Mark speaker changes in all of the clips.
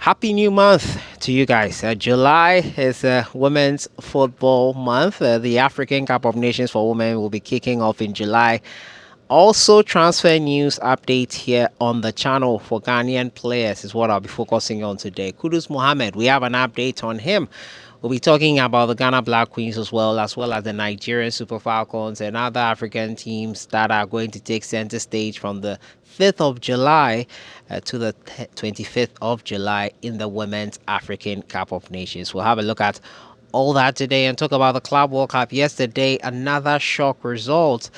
Speaker 1: Happy new month to you guys. July is Women's Football Month. The African Cup of Nations for Women will be kicking off in July. Also, transfer news update here on the channel for Ghanaian players is what I'll be focusing on today. Kudus Mohammed, we have an update on him. We'll be talking about the Ghana Black Queens as well as the Nigerian Super Falcons and other African teams that are going to take center stage from the 5th of July to the 25th of July in the Women's African Cup of Nations. We'll have a look at all that today and talk about the Club World Cup yesterday. Another shock result,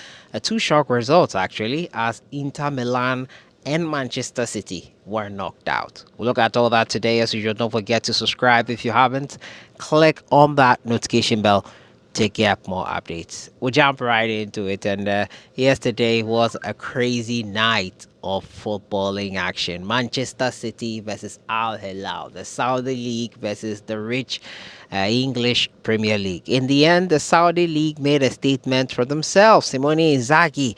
Speaker 1: two shock results actually, as Inter Milan and Manchester City were knocked out. We'll look at all that today. As usual, don't forget to subscribe if you haven't. Click on that notification bell to get more updates. We'll jump right into it. And yesterday was a crazy night of footballing action. Manchester City versus Al Hilal, the Saudi League versus the rich English Premier League. In the end, the Saudi League made a statement for themselves. Simone Inzaghi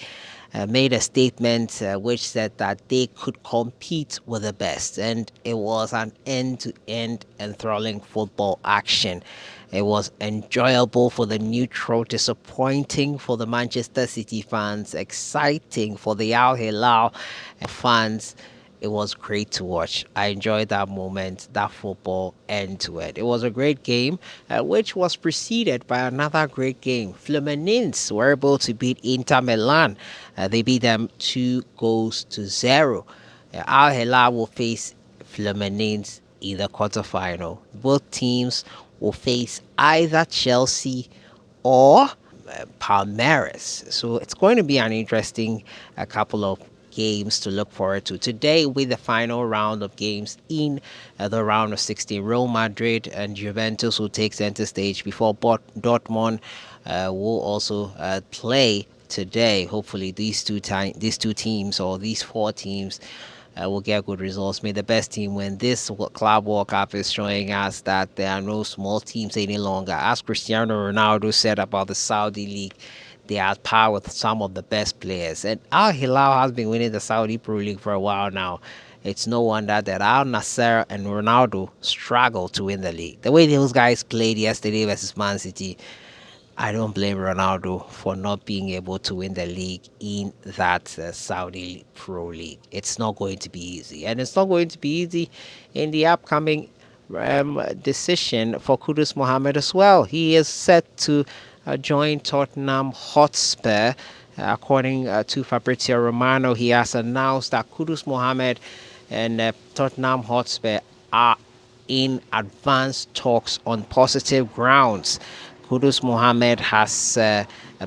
Speaker 1: made a statement which said that they could compete with the best, and it was an end-to-end enthralling football action. It was enjoyable for the neutral, disappointing for the Manchester City fans, exciting for the Al Hilal fans. It was great to watch. I enjoyed that moment, that football end to end. It was a great game, which was preceded by another great game. Fluminense were able to beat Inter Milan. They beat them 2 goals to 0. Al Hilal will face Fluminense in the quarterfinal. Both teams will face either Chelsea or Palmeiras. So it's going to be an interesting couple of games to look forward to. Today, with the final round of games in the round of 16, Real Madrid and Juventus will take center stage before Dortmund will also play today. Hopefully, these two teams or these four teams will get good results. May the best team win. This Club World Cup is showing us that there are no small teams any longer. As Cristiano Ronaldo said about the Saudi League, they are par with some of the best players. And Al Hilal has been winning the Saudi Pro League for a while now. It's no wonder that Al Nasser and Ronaldo struggle to win the league. The way those guys played yesterday versus Man City, I don't blame Ronaldo for not being able to win the league in that Saudi Pro League. It's not going to be easy. And it's not going to be easy in the upcoming decision for Kudus Mohammed as well. He is set to join Tottenham Hotspur. According to Fabrizio Romano, he has announced that Kudus Mohammed and Tottenham Hotspur are in advanced talks on positive grounds. Kudus Mohammed has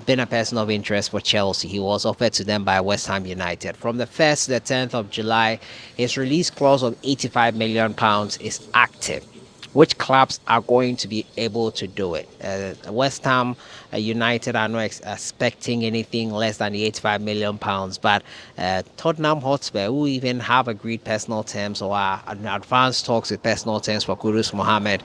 Speaker 1: been a person of interest for Chelsea. He was offered to them by West Ham United. From the 1st to the 10th of July, his release clause of £85 million is active. Which clubs are going to be able to do it? West Ham United are not expecting anything less than the £85 million, but Tottenham Hotspur, who even have agreed personal terms or are in advanced talks with personal terms for Kudus Mohammed,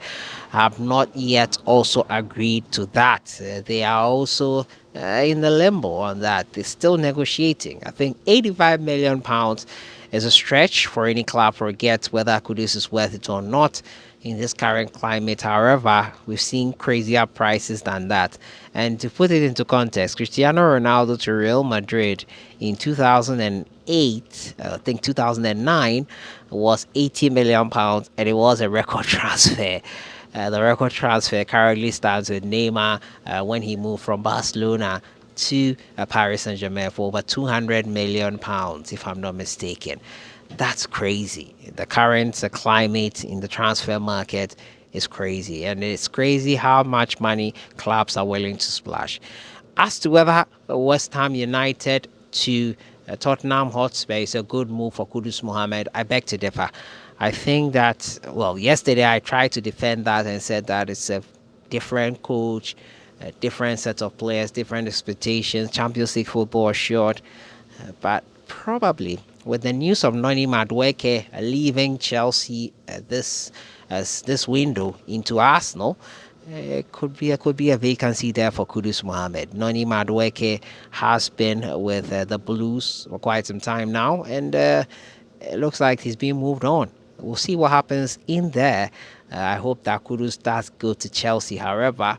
Speaker 1: have not yet also agreed to that. They are also in the limbo on that. They're still negotiating. I think £85 million is a stretch for any club. Forget whether Kudus is worth it or not in this current climate. However, we've seen crazier prices than that. And to put it into context, Cristiano Ronaldo to Real Madrid in 2008, I think 2009, was £80 million, and it was a record transfer. The record transfer currently stands with Neymar when he moved from Barcelona to Paris Saint-Germain for over £200 million, if I'm not mistaken. That's crazy. The current climate in the transfer market is crazy, and it's crazy how much money clubs are willing to splash. As to whether West Ham United to Tottenham Hotspur is a good move for Kudus Mohammed, I beg to differ. I think that, well, yesterday I tried to defend that and said that it's a different coach, a different set of players, different expectations. Champions League football short, but probably with the news of Noni Madueke leaving Chelsea this window into Arsenal, it could be a vacancy there for Kudus Mohammed. Noni Madueke has been with the Blues for quite some time now, and it looks like he's being moved on. We'll see what happens in there. I hope that Kudus does go to Chelsea. However,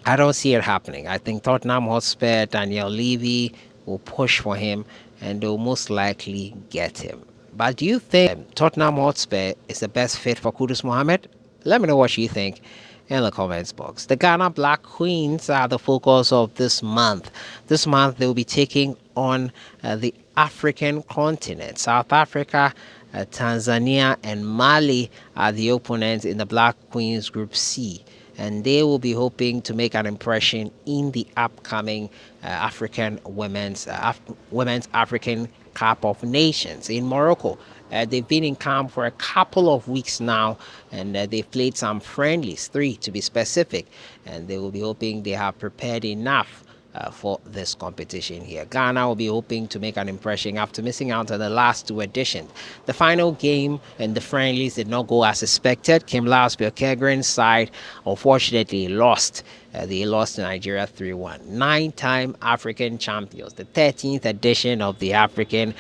Speaker 1: I don't see it happening. I think Tottenham Hotspur, Daniel Levy will push for him and they'll most likely get him. But do you think Tottenham Hotspur is the best fit for Kudus Mohammed? Let me know what you think in the comments box. The Ghana Black Queens are the focus of this month. This month they will be taking on the African continent. South Africa, Tanzania, and Mali are the opponents in the Black Queens Group C, and they will be hoping to make an impression in the upcoming African women's African Cup of Nations in Morocco. They've been in camp for a couple of weeks now, and they've played some friendlies, 3 to be specific, and they will be hoping they have prepared enough for this competition here. Ghana will be hoping to make an impression after missing out on the last 2 editions. The final game and the friendlies did not go as expected. Kim Laos Bjorkegren's side unfortunately lost. They lost to Nigeria 3-1. 9-time African champions, the 13th edition of the African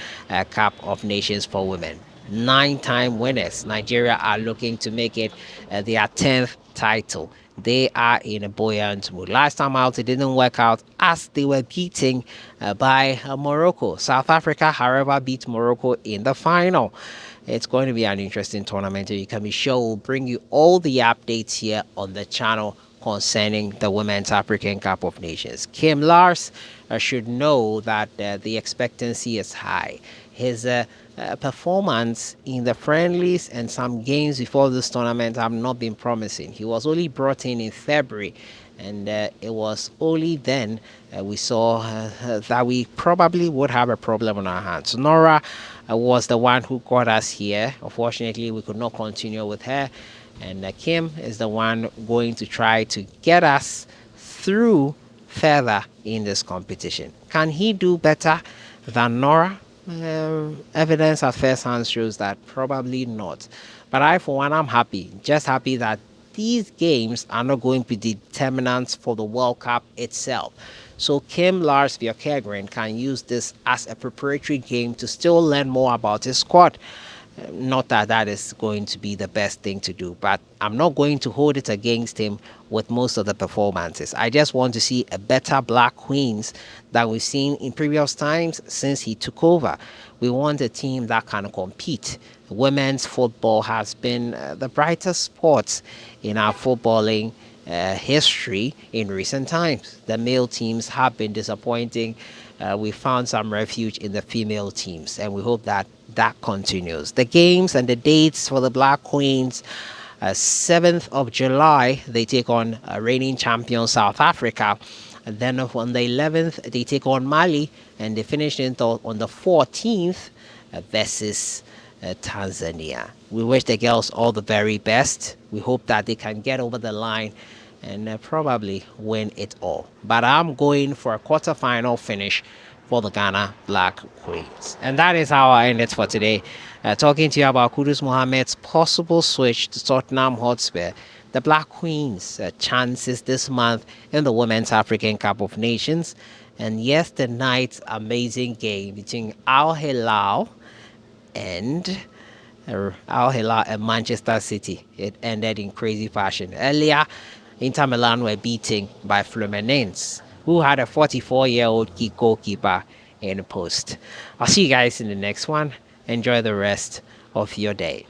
Speaker 1: Cup of Nations for Women. 9-time winners. Nigeria are looking to make it their 10th title. They are in a buoyant mood. Last time out, it didn't work out as they were beaten by Morocco. South Africa, however, beat Morocco in the final. It's going to be an interesting tournament. You can be sure we'll bring you all the updates here on the channel concerning the Women's African Cup of Nations. Kim Lars should know that the expectancy is high. His performance in the friendlies and some games before this tournament have not been promising. He was only brought in February, and it was only then we saw that we probably would have a problem on our hands. Nora was the one who got us here. Unfortunately, we could not continue with her, and Kim is the one going to try to get us through further in this competition. Can he do better than Nora? Evidence at first hand shows that probably not. But I, for one, I'm happy. Just happy that these games are not going to be determinants for the World Cup itself. So Kim Lars Bjorkegren can use this as a preparatory game to still learn more about his squad. Not that that is going to be the best thing to do, but I'm not going to hold it against him with most of the performances. I just want to see a better Black Queens that we've seen in previous times since he took over. We want a team that can compete. Women's football has been the brightest sport in our footballing history in recent times. The male teams have been disappointing. We found some refuge in the female teams, and we hope that that continues. The games and the dates for the Black Queens: 7th of July, they take on reigning champion South Africa. And then on the 11th, they take on Mali, and they finish it on the 14th versus Tanzania. We wish the girls all the very best. We hope that they can get over the line and probably win it all. But I'm going for a quarterfinal finish for the Ghana Black Queens. And that is how I end it for today. Talking to you about Kudus Mohammed's possible switch to Tottenham Hotspur, the Black Queens' chances this month in the Women's African Cup of Nations, and yesterday night's amazing game between Al Hilal and Manchester City. It ended in crazy fashion. Earlier, Inter Milan were beaten by Fluminense, who had a 44-year-old goalkeeper in post. I'll see you guys in the next one. Enjoy the rest of your day.